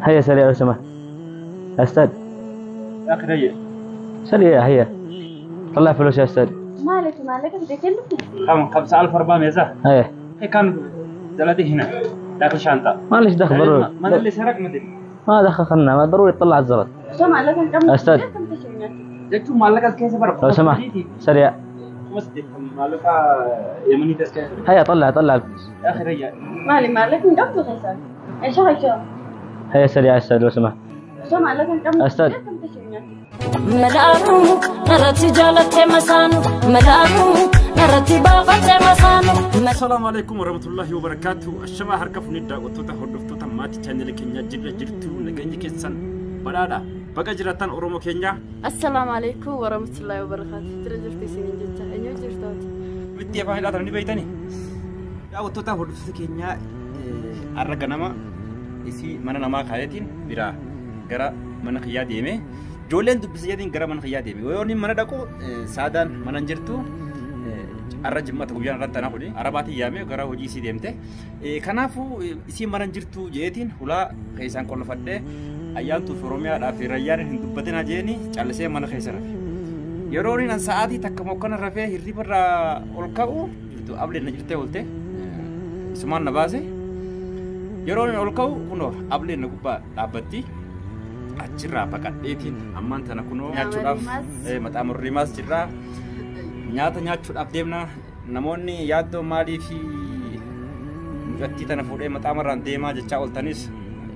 هيا سريع لو سمحت يا أستاذ. يا أخي هيا سريع هيا طلع فلوس يا أستاذ. مالك بدك تكلفني؟ 5400 زه. هيا هي كان زلدي هنا داخل شنطة. معلش دخل ضروري. من اللي سرق مدري. ما دخل خلنا ما ضروري تطلع الزلط. شو مالك كم؟ أستاذ. جتوا مالك الكيس برا. لو سمحت سريع. مسجد مالك يمني تسكيس. هيا طلع الفلوس. يا أخي هيا. مالك من قبل خسر. إيش هاي هيا سريع يا أستاذ لو سمحت. شو مالك كم؟ أستاذ. ملاكو نرتي جالت مسانو ملاكو نرتي باغت مسانو. السلام عليكم ورحمة الله وبركاته. الشما حركة ندا وتوتا هردفتوتا ماتي channel كينيا جرتو نغني كيسان بلادا بقى جراتان أورومو كينيا. السلام عليكم ورحمة الله وبركاته. ترجفتي سنين جتا إنيو جرتاتي بدي أفهم هذا بيتاني يا وتوتا هردفتوتا كينيا أرجع نما إسي mana nama kayatin bira gara mana khiyya deeme jolen dubbise jedin gara mana khiyya deeme wayoni mana dhaqu saadan mana jirtu arra jimmata guyyan irratti ana kudhi arabaati yaame gara hojii si deemte kanaafu isi mana jirtu jeetin hula keessan qolfadhe ayyaantu oromiyaa dhaa fi rayyaan hin dubbatina jeeni callisee mana keessa rafe yeroonin an sa'aatii takka mokkana rafee hirribarra ol ka'u jirtu ableen na jirtee olte isumaan na baase yeroon ol ka'u kunoo ableen na gubbaa dhaabbatti achirraa baqadheetiin ammaan tana kunoo nyaachuudhaaf maxaa murriimaas jirraa nyaata nyaachuudhaaf deemna namoonni yaaddoo maalii fi mucattii tana fuudhee maxaa marraan deemaa jechaa ooltanis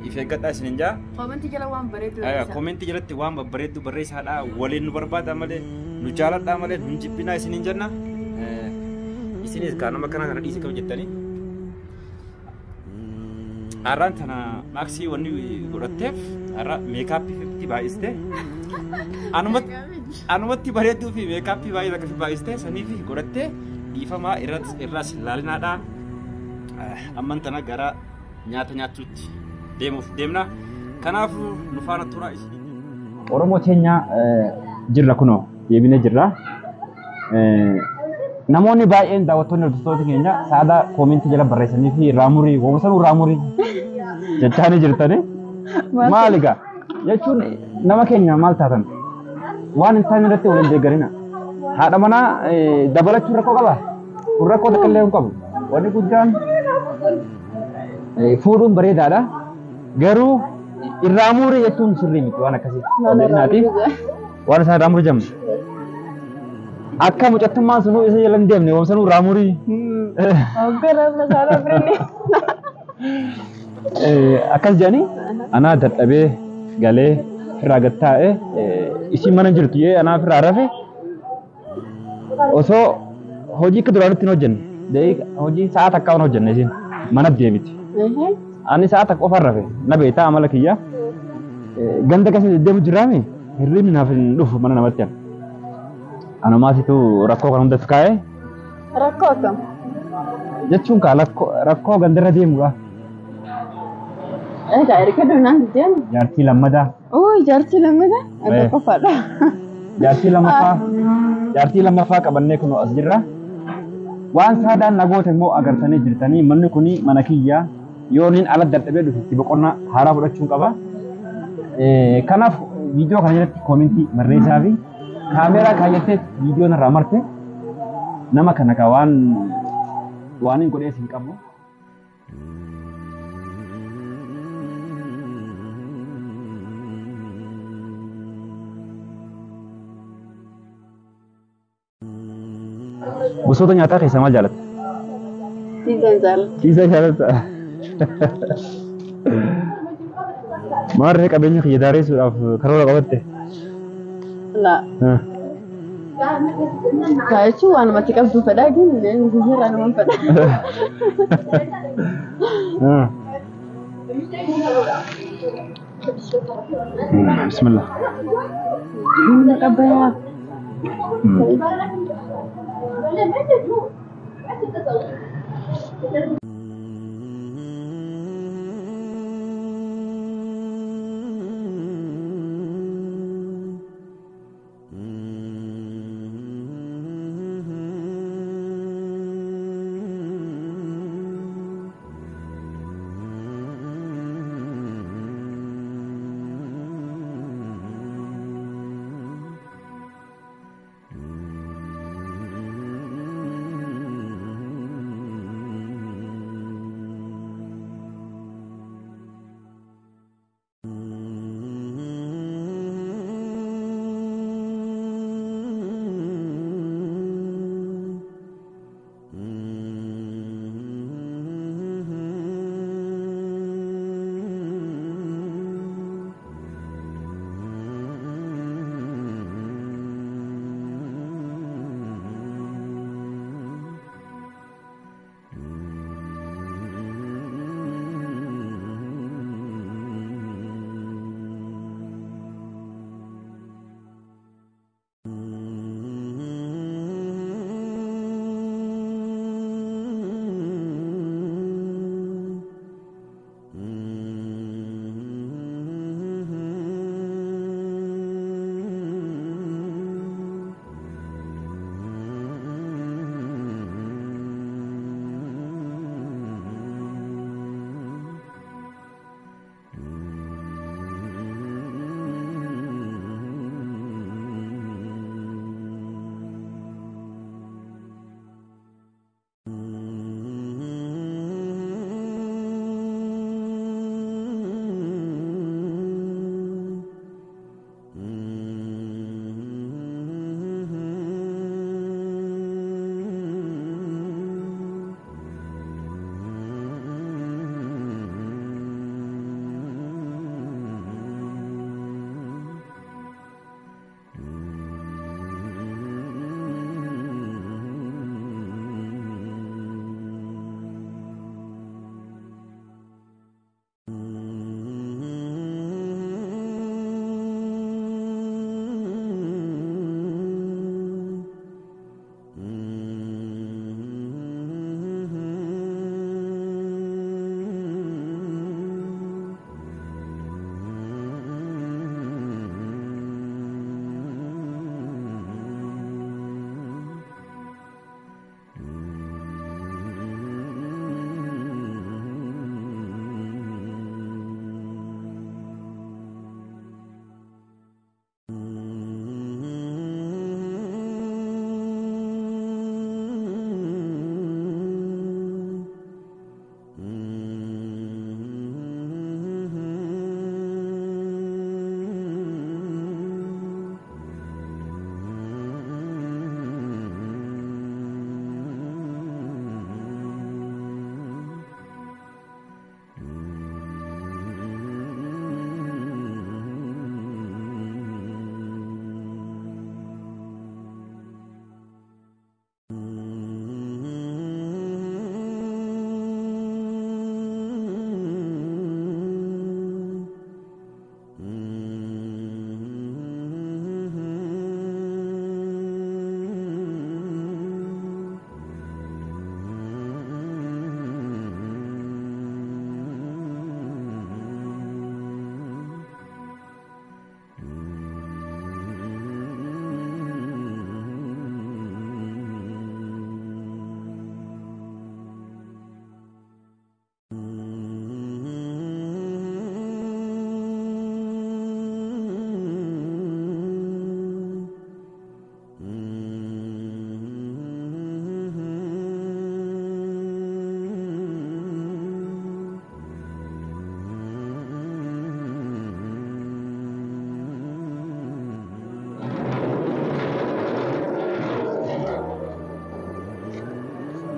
if eeggadhaa isin hin jaa koomenti jala waan bareedu koomenti jalatti waan babbareeddu barreessaadhaa waliin nu barbaada malee nu jaaladhaa malee nu jibbinaa isin hin jenna isinis kaanuma kana dhiisii qabu jettanii arran tana maxi wani godhatteef arra makeup fi baayiste anumatti bareedduu fi makeup baay'ee akka fi baayiste saniif godhatte dhiifama irras laalinaadha amman tana gara nyaata nyaachuutti deemna kanaaf nu faana tura isin Oromoo keenya jirra kunoo deebinee jirra. Namoonni baay'een daawwattoonni hordoftoota keenya saada koomentii jala barreessanii fi raamurii woomsanuu raamurii jechaanii jirtanii maaligaa jechuun nama keenya maal taatan waan hin taane irratti waliin deeggarina haadha manaa dabalachuun rakkoo qaba kun rakkoo takka illee hin qabu wanni guddaan fuudhuun bareedaadha garuu irraamurii jechuun sirrii miti waan akkasii waan isaan raamurii jamma. Akka mucattummaan sunuu isa jalan deemne woomsanuu raamurii. Gara masaara birni. Akkas jedhanii anaa dadhabee galee irraa gad taa'ee isii mana jirtu jee anaa irraa rafe osoo hojii akka duraanitti hin hojjenne hojii sa'a takka hin hojjenne isiin mana deemiti. Ani sa'a takka qofaan rafe na beektaa amala kiyya ganda akkasii deddeemu jiraame hirribni naaf hin dhufu mana namatti ana. Anamaasitu rakkoo kan hundatti kaa'ee. Rakkoo kam? Jechuun kaa rakkoo gandarra deemudha. Erga doonaan deemu. Jaartii lammadaa. Jaartii lammadaa? Adda qofaadha. Jaartii lammaffaa qabannee kun as jirra. Waan saadaan nagoota immoo agartanii jirtanii manni kuni mana kiyyaa yooniin ala dadhabee dhufitti boqonnaa haaraa fudhachuun qaba. Kanaaf viidiyoo kana jalatti koomentii barreessaa fi kameraa kaayyatee viidiyoo narraa marte nama kana ka waan hin godhees hin qabu. Gosoota nyaataa keessaa maal jaalatta? Piizaa jaalatta. Maarree qabeenya kiyya daaressuudhaaf karoora qabatte? Laa. Jechuun waan namatti qabdu fedhaa gini guyyaarraa nama fedha. Bismillah. Qabayaa.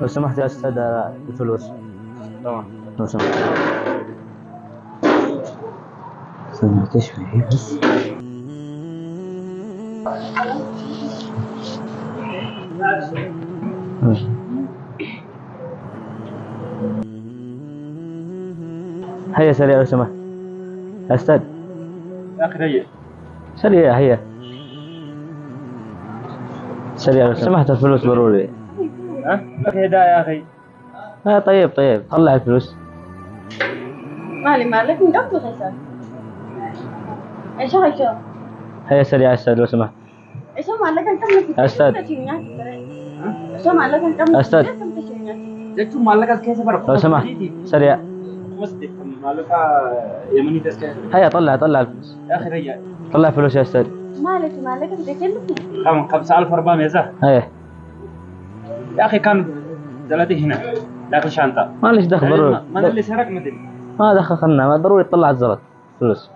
لو سمحت يا أستاذ الفلوس. تمام. لو سمحت. سمعت ايش فيه بس. هيا سريع لو سمحت. يا أستاذ. يا أخي هيا. سريع هيا. سريع لو سمحت الفلوس ضروري. ها؟ لك هدايا يا أخي. طيب طيب طلع الفلوس. مالك من قبل خسر. ايش هاي هيا سريع يا أستاذ لو سمحت. ايش مالك انت يا أستاذ. ايش مالك انت يا أستاذ. جتوا مالك كيس برا. لو سمحت سريع. مصدق مالك يمني تسكت. هيا طلع الفلوس. يا أخي هيا. طلع فلوس يا أستاذ. مالك انت كلمني. 5400 زه. هيا. يا أخي كان زلتي هنا داخل شنطة. ما ليش دخل ضروري. من اللي سرق مدري. ما دخل خلنا ما ضروري تطلع الزلط فلوس.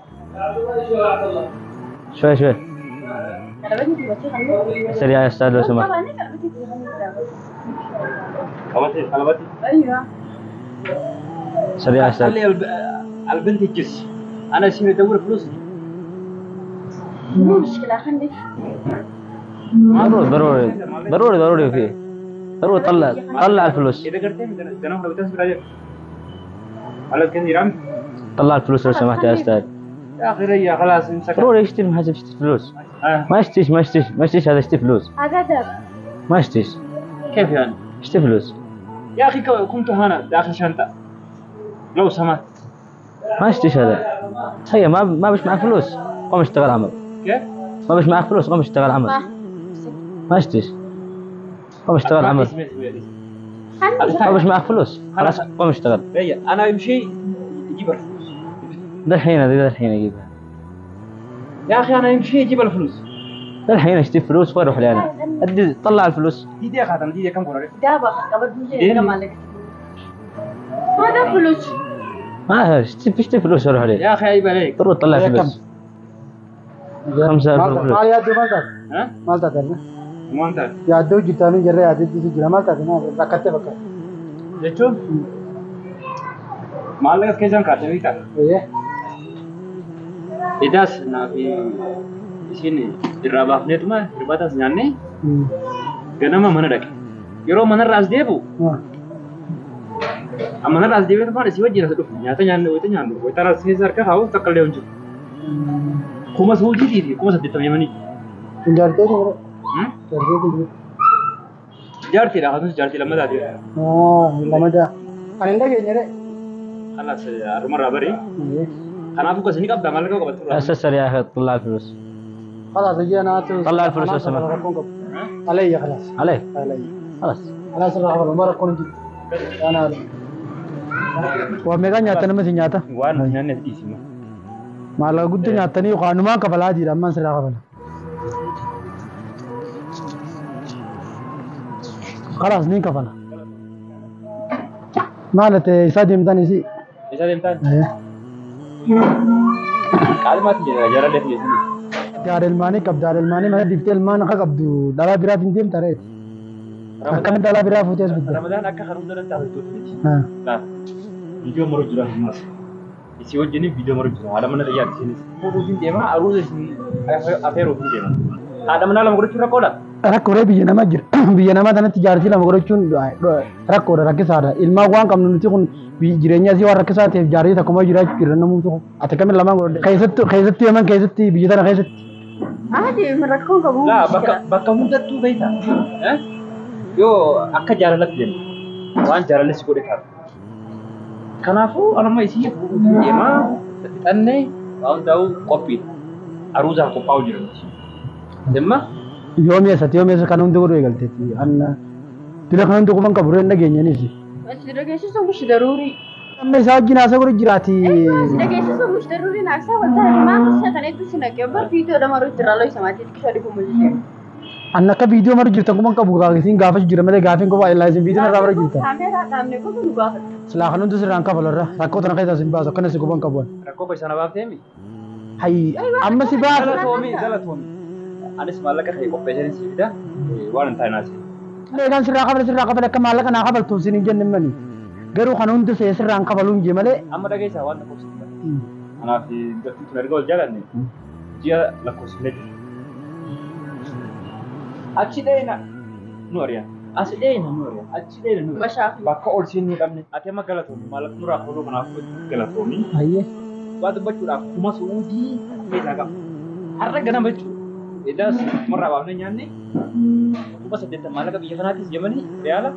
شوي انا بدي بس سريع يا أستاذ لو سمحت. خلبتي. ايوه سريع يا أستاذ. خلي البنت تجس. أنا أسير أدور فلوسي. مو مشكلة خليك. ضروري فيه. ضروري طلع الفلوس. إذا قلت لي أنا لو تسبر عليه. على كثير طلع الفلوس لو سمحت يا أستاذ. يا أخي ريا خلاص امسك. ضروري يشتري ما يشتري فلوس. ما يشتريش هذا يشتري فلوس. هذا دب. ما يشتريش. كيف يعني؟ يشتري فلوس. يا أخي كنت هنا داخل شنطة. لو سمحت. ما يشتريش هذا. هيا ما بش معك فلوس. قوم اشتغل عمل. كيف؟ ما بش معك فلوس قوم اشتغل عمل. ما يشتريش. قوم اشتغل عمل. ما بش معك فلوس. خلاص قوم اشتغل. ريا أنا يمشي يجيب الفلوس. الحين اجيبها. يا أخي أنا يمشي يجيب الفلوس. الحين اشتري فلوس وين اروح لي انا؟ ادي طلع الفلوس. دي خاتم دي كم كورة؟ دابا قبل مجيء مالك. هذا فلوس. ما اشتري فلوس واروح لي. يا أخي عيب عليك. ضروري تطلع فلوس. 5000 فلوس. ما يادو مالتك. ها؟ مالتك أنا. ما أنت. يادو جتاني جرّي يادو جرّي مالتك أنا ركعت بكرة. جتوا؟ مالك كيسان كاتب إيتا. إيه. إداس نبي sini dirabahnya itu mah terbatas nyanyi karena mah mana dak kira mana ras dia bu mana ras dia itu mana sih wajib ras itu nyata nyanyi itu taras sesar kah kau tak kalau unjuk kuma suji di kuma sedih tapi mana Jarti itu. jarti lah harus jarti lama dah dia lama dah anda kayaknya deh karena rumah rabari karena aku kesini kan damal kau kebetulan أساسا يا أخي طلع الفلوس. خلاص اجي انا طلع الفلوس لو سمحت. علي خلاص عليه علي خلاص راح المره كنت انا وميغا نياتنا ما نياتا wan nyanyi di sini ما لا قد نياتني وقانون ما قبل هذه لما سرا قبل خلاص نين قبل مالته سادم داني سي bisa dimtan kalimat dia jalan dia di sini دار الماني كب دار الماني ما ديفت المان قبدو دلا برا بنتيم تريت كم دلا برا فوتيس بده Ramadan akka harumda dan tahu tuh ها nah video mau jual mas isi wajah ini video mau jual ada mana lihat sini mau rutin dia mah harus sini apa rutin dia mah ada mana lah mau curah koda rakkore biyya nama jira biyya nama tanatti jaartii lama godhachuun rakkoodha rakkisaadha ilmaan waan qabnu nuti kun jireenya asii waan rakkisaa ta'eef jaartii takkuma jiraachuu jira namuutu kun ati kamin lamaan godhadhe keessatti yeman keessatti biyya tana keessatti عادي من ركون قبول lah bakka hundattuu beekta yoo akka jaalalatti jenna waan jaalalli si godhe taatu kanaafuu anama isii fuudhuutiin deemaa fixannee waan ta'u qophiidha aruusaa qophaa'u jira demma yoom eessa kan hundi godhu eegalteetti anna dila kan hundi quban qabu reen dhageenyanis بس دقيقة مش ضروري amma isaa wajjin haasa godhu jiraati دقيقة مش ضروري نعكسها وانتهى ما قصة أنا يدوس هناك يبقى فيديو ده مرة ترى الله يسمعتي تكشف لكم مجلس anna akka viidiyoo mara jirtan quban qabu gaafisiin gaafas jira malee gaafiin qofa illaasin viidiyoon irraa mara jirtan تعمل كم نقاط silaa kan hundi sirraan kafalarra rakkoo tana keessaa sin baasu akkana si quban qabuan rakkoo keessaa na baafteemi hayyi amma si baasa galatoomii anis maallaqa ta'e qopheessanii si fida waan hin taane naasi Leegan sirraa qabale akka maallaqa naa qabaltu isin hin jenne mani. Garuu kan hundi sirraan qabaluun jee malee. Amma dhageessaa waan lakkoofsifattu. Kanaaf galtii tun erga wal jaalanne ji'a lakkoofsifnee jiru. Achi dheena nu ari'an. As dheena nu ari'an. Achi dheena nu ari'an. Bakka ol siin nu qabne. Ati amma galatoomii maallaqa nurraa fuudhuu kanaaf galatoomii. Ayyee. Waa dubbachuudhaaf kuma suudii keessaa qaba. Har'a ganama jechuudha. Edaas marraa baafnee nyaanne kuma 8 maallaqa biyya kanaatis Yemanii Riyaala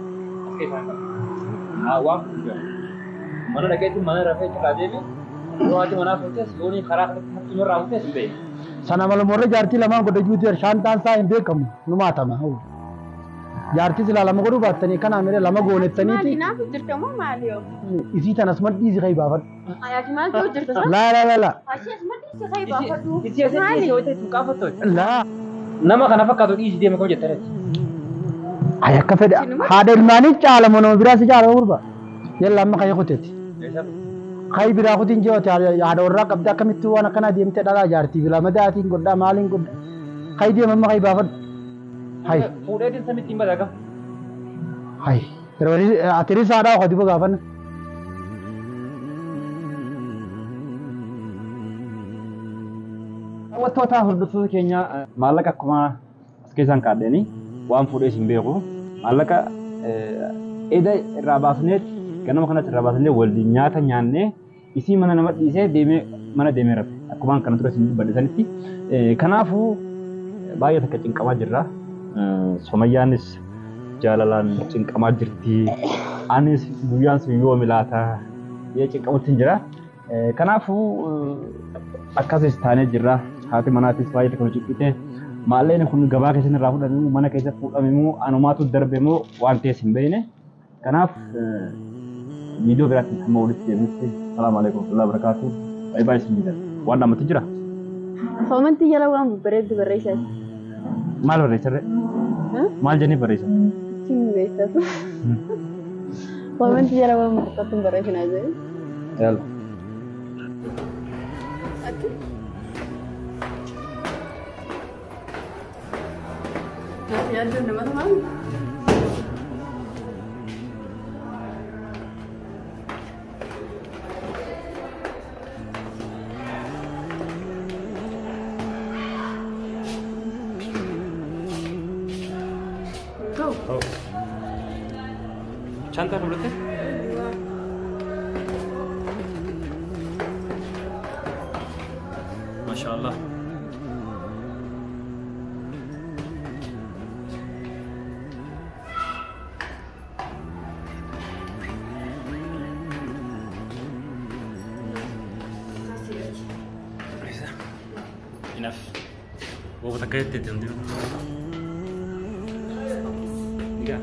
as keessaa qaba. Waan kun mana dhaqeetti mana rafee xiqqaa deeme yoo ati manaa furtees yoonii karaa kanatti nurraa furtees hin beeku. Sana malumorra jaartii lamaan godha juuti shantaan isaa hin beekamu nu maatama. Jaartii silaa lama godhuu baattanii kana amire lama goonettaniiti. Maali naaf jirtamoo maali yoo? Isii tanas madhii isii kai baafadhu. Ayaati maal jirta sa? La. Asiis madhii isii kai baafadhu. Isii asii yoo ta'e tuqaafattu. La. Nama kana fakkaatu dhiisi deeme koo jettanii. Ay akka fedhe haadha ilmaanii caala manoo biraa si caala gurba. Yalla amma kai kuteeti. Kai biraa kutiin jeewote haadha warraa qabda akkamitti waan akkanaa deemtee dhalaa jaartii bilaa madaatiin godhaa maaliin godha. Kai deema amma kai baafadhu. Hai. Fuudhee din samitti hin badaaga. Hai. Atirii saadhaa okati bagaafanna. Daawwattoota hordoftoota keenya maallaqa akkuma as keessaan kaadhanii waan fuudhee hin beeku. Maallaqa eda irraa baafnee ganama kanatti irraa baafnee waliin nyaata nyaannee isii mana nama dhiisee deemee mana deemee rafe. Akkuma kana ture isin badhisanitti. Kanaafuu baay'ee takka cinqamaa jirra. Somayyaanis jaalalaan cinqamaa jirti. Anis guyyaan sun yoo milaata yee cinqamutti hin jira. Kanaafuu akkasis taanee jirra. Haati manaatis baay'ee takka cinqite. Maalleen kun gabaa keessatti irraa fudhatamu mana keessatti fuudhamamu anumaatu darbamu waan ta'eef hin beekne. Kanaaf viidiyoo biraatti hamma walitti deebinutti salaamu alaikum warahmatullahi wabarakatuh. Baay'ee isin jira. Waan namatti jira. Komanti jala waan bareeddu barreessaa. Maal barreessarre? Maal jennee barreessa? Siin beektatu. Komanti jala waan bareeddu barreessinaa jiru. Yalla. Ya ada nama teman. Oh. Cantik berarti? Masya Allah. Enough. What was the great thing to do? Yeah.